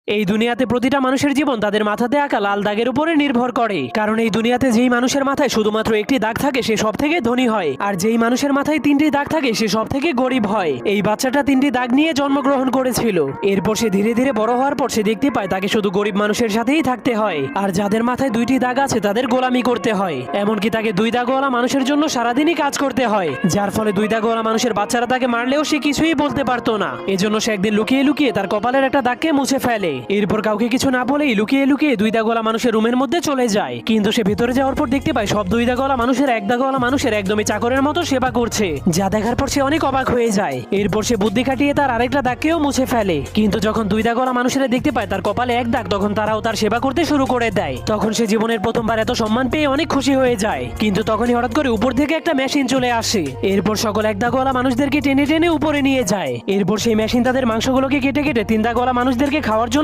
এই দুনিয়াতে প্রতিটা মানুষের জীবন তাদের মাথাতে আঁকা লাল দাগের উপরে নির্ভর করে। কারণ এই দুনিয়াতে যেই মানুষের মাথায় শুধুমাত্র একটি দাগ থাকে সে সব থেকে ধনী হয়, আর যেই মানুষের মাথায় তিনটি দাগ থাকে সে সব থেকে গরিব হয়। এই বাচ্চাটা তিনটি দাগ নিয়ে জন্মগ্রহণ করেছিল। এরপর সে ধীরে ধীরে বড় হওয়ার পর সে দেখতে পায় তাকে শুধু গরিব মানুষের সাথেই থাকতে হয়, আর যাদের মাথায় দুইটি দাগ আছে তাদের গোলামি করতে হয়। এমনকি তাকে দুই দাগওয়ালা মানুষের জন্য সারাদিনই কাজ করতে হয়, যার ফলে দুই দাগওয়ালা মানুষের বাচ্চারা তাকে মারলেও সে কিছুই বলতে পারতো না। এজন্য সে একদিন লুকিয়ে লুকিয়ে তার কপালের একটা দাগকে মুছে ফেলে। এরপর কাউকে কিছু না বলেই লুকিয়ে লুকিয়ে দুই দাগওয়ালা মানুষের রুমের মধ্যে চলে যায়। কিন্তু সে ভিতরে যাওয়ার পর দেখতে পায় সব দুই দাগওয়ালা মানুষের এক দাগওয়ালা মানুষের একদমই চাকরের মতো সেবা করছে, যা দেখার পর সে অনেক অবাক হয়ে যায়। এরপর সে বুদ্ধি খাটিয়ে তার আরেকটা দাগকেও মুছে ফেলে। কিন্তু যখন দুই দাগওয়ালা মানুষেরা দেখতে পায় তার কপালে এক দাগ, তখন তারাও তার সেবা করতে শুরু করে দেয়। তখন সে জীবনের প্রথমবার এত সম্মান পেয়ে অনেক খুশি হয়ে যায়। কিন্তু তখনই হঠাৎ করে উপর থেকে একটা মেশিন চলে আসে। এরপর সকল এক দাগওয়ালা মানুষদেরকে টেনে টেনে উপরে নিয়ে যায়। এরপর সেই মেশিন তাদের মাংসগুলোকে কেটে কেটে তিন দাগওয়ালা মানুষদেরকে খাওয়ার জন্য